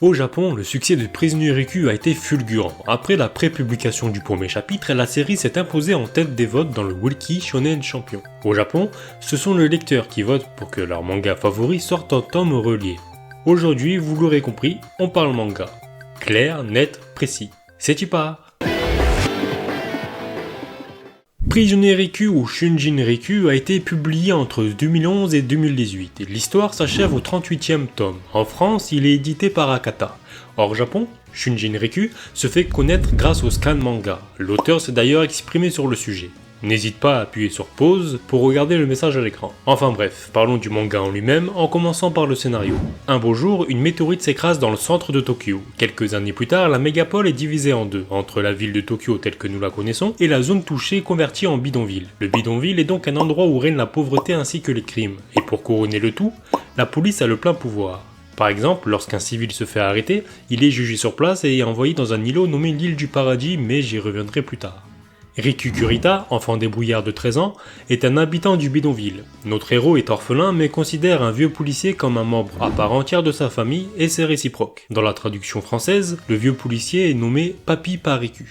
Au Japon, le succès de Prisonnier Riku a été fulgurant. Après la pré-publication du premier chapitre, la série s'est imposée en tête des votes dans le Wiki Shonen Champion. Au Japon, ce sont les lecteurs qui votent pour que leur manga favori sorte en tome relié. Aujourd'hui, vous l'aurez compris, on parle manga. Clair, net, précis. C'est y part. Prisonnier Riku ou Shunjin Riku a été publié entre 2011 et 2018. L'histoire s'achève au 38e tome. En France, il est édité par Akata. Hors Japon, Shunjin Riku se fait connaître grâce au scan manga. L'auteur s'est d'ailleurs exprimé sur le sujet. N'hésite pas à appuyer sur pause pour regarder le message à l'écran. Enfin bref, parlons du manga en lui-même en commençant par le scénario. Un beau jour, une météorite s'écrase dans le centre de Tokyo. Quelques années plus tard, la mégapole est divisée en deux, entre la ville de Tokyo telle que nous la connaissons et la zone touchée convertie en bidonville. Le bidonville est donc un endroit où règne la pauvreté ainsi que les crimes. Et pour couronner le tout, la police a le plein pouvoir. Par exemple, lorsqu'un civil se fait arrêter, il est jugé sur place et envoyé dans un îlot nommé l'île du paradis, mais j'y reviendrai plus tard. Riku Kurita, enfant débrouillard de 13 ans, est un habitant du bidonville. Notre héros est orphelin mais considère un vieux policier comme un membre à part entière de sa famille et c'est réciproque. Dans la traduction française, le vieux policier est nommé Papy par Riku.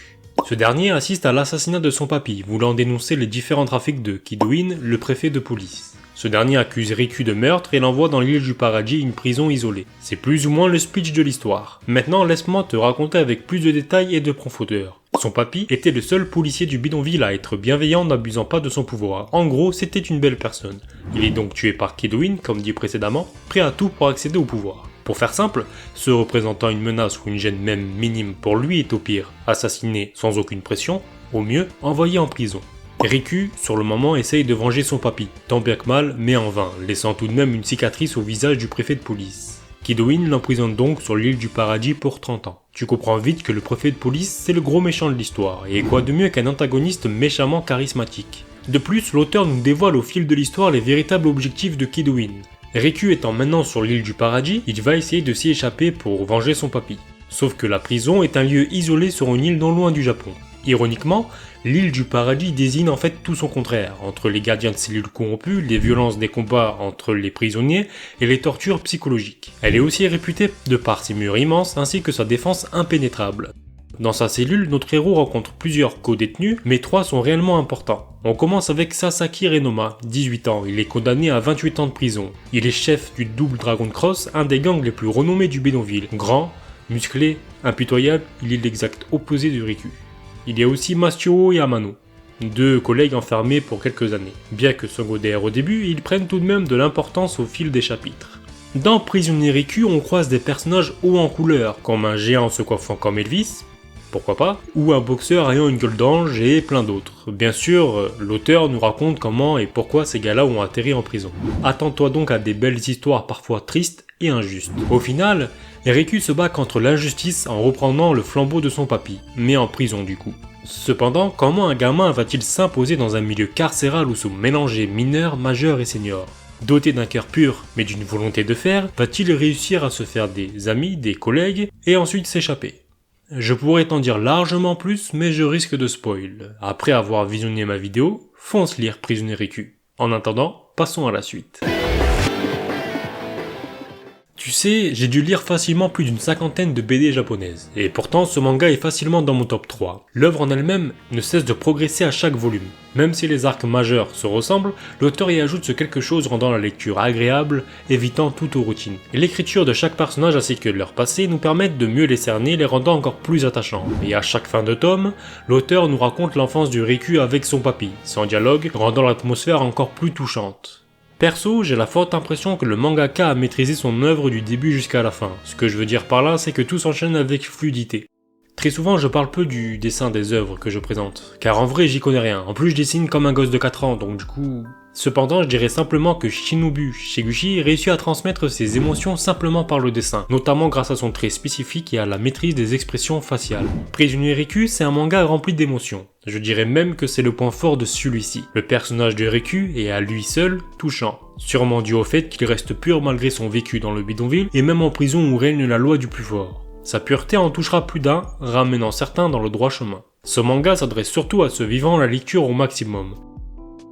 Ce dernier assiste à l'assassinat de son papy, voulant dénoncer les différents trafics de Kido-in, le préfet de police. Ce dernier accuse Riku de meurtre et l'envoie dans l'île du paradis, une prison isolée. C'est plus ou moins le speech de l'histoire. Maintenant, laisse-moi te raconter avec plus de détails et de profondeur. Son papy était le seul policier du bidonville à être bienveillant n'abusant pas de son pouvoir. En gros, c'était une belle personne. Il est donc tué par Kido-in, comme dit précédemment, prêt à tout pour accéder au pouvoir. Pour faire simple, ce représentant une menace ou une gêne même minime pour lui est au pire assassiné sans aucune pression, au mieux envoyé en prison. Riku, sur le moment, essaye de venger son papy, tant bien que mal, mais en vain, laissant tout de même une cicatrice au visage du préfet de police. Kido-in l'emprisonne donc sur l'île du paradis pour 30 ans. Tu comprends vite que le préfet de police, c'est le gros méchant de l'histoire, et quoi de mieux qu'un antagoniste méchamment charismatique. De plus, l'auteur nous dévoile au fil de l'histoire les véritables objectifs de Kido-in. Riku étant maintenant sur l'île du paradis, il va essayer de s'y échapper pour venger son papy. Sauf que la prison est un lieu isolé sur une île non loin du Japon. Ironiquement, l'île du paradis désigne en fait tout son contraire, entre les gardiens de cellules corrompues, les violences des combats entre les prisonniers et les tortures psychologiques. Elle est aussi réputée de par ses murs immenses ainsi que sa défense impénétrable. Dans sa cellule, notre héros rencontre plusieurs co-détenus, mais 3 sont réellement importants. On commence avec Sasaki Renoma, 18 ans, il est condamné à 28 ans de prison. Il est chef du Double Dragon Cross, un des gangs les plus renommés du bidonville. Grand, musclé, impitoyable, il est l'exact opposé de Riku. Il y a aussi Masyo et Amano, 2 collègues enfermés pour quelques années. Bien que secondaires au début, ils prennent tout de même de l'importance au fil des chapitres. Dans Prisonnier Riku, on croise des personnages hauts en couleur, comme un géant se coiffant comme Elvis, pourquoi pas, ou un boxeur ayant une gueule d'ange et plein d'autres. Bien sûr, l'auteur nous raconte comment et pourquoi ces gars-là ont atterri en prison. Attends-toi donc à des belles histoires parfois tristes et injustes. Au final, Riku se bat contre l'injustice en reprenant le flambeau de son papy, mais en prison du coup. Cependant, comment un gamin va-t-il s'imposer dans un milieu carcéral où sont mélangés mineurs, majeurs et seniors ? Doté d'un cœur pur, mais d'une volonté de faire, va-t-il réussir à se faire des amis, des collègues, et ensuite s'échapper ? Je pourrais t'en dire largement plus, mais je risque de spoil. Après avoir visionné ma vidéo, fonce lire Prisonnier Riku. En attendant, passons à la suite. Tu sais, j'ai dû lire facilement plus d'une 50aine de BD japonaises, et pourtant ce manga est facilement dans mon top 3. L'œuvre en elle-même ne cesse de progresser à chaque volume. Même si les arcs majeurs se ressemblent, l'auteur y ajoute ce quelque chose rendant la lecture agréable, évitant toute routine. Et l'écriture de chaque personnage ainsi que leur passé nous permettent de mieux les cerner, les rendant encore plus attachants. Et à chaque fin de tome, l'auteur nous raconte l'enfance du Riku avec son papy, sans dialogue, rendant l'atmosphère encore plus touchante. Perso, j'ai la forte impression que le mangaka a maîtrisé son œuvre du début jusqu'à la fin. Ce que je veux dire par là, c'est que tout s'enchaîne avec fluidité. Très souvent, je parle peu du dessin des œuvres que je présente, car en vrai, j'y connais rien. En plus, je dessine comme un gosse de 4 ans, donc du coup... Cependant, je dirais simplement que Shinobu Shiguchi réussit à transmettre ses émotions simplement par le dessin, notamment grâce à son trait spécifique et à la maîtrise des expressions faciales. Prisonnier Riku, c'est un manga rempli d'émotions. Je dirais même que c'est le point fort de celui-ci. Le personnage de Riku est à lui seul touchant, sûrement dû au fait qu'il reste pur malgré son vécu dans le bidonville et même en prison où règne la loi du plus fort. Sa pureté en touchera plus d'un, ramenant certains dans le droit chemin. Ce manga s'adresse surtout à ceux vivant la lecture au maximum.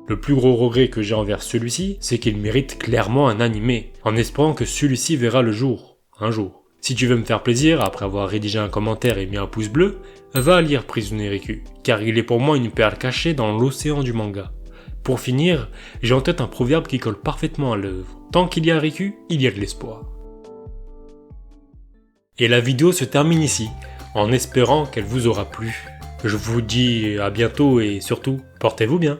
Le plus gros regret que j'ai envers celui-ci, c'est qu'il mérite clairement un animé, en espérant que celui-ci verra le jour, un jour. Si tu veux me faire plaisir, après avoir rédigé un commentaire et mis un pouce bleu, va lire Prisonnier Riku, car il est pour moi une perle cachée dans l'océan du manga. Pour finir, j'ai en tête un proverbe qui colle parfaitement à l'œuvre. Tant qu'il y a Riku, il y a de l'espoir. Et la vidéo se termine ici, en espérant qu'elle vous aura plu. Je vous dis à bientôt et surtout, portez-vous bien.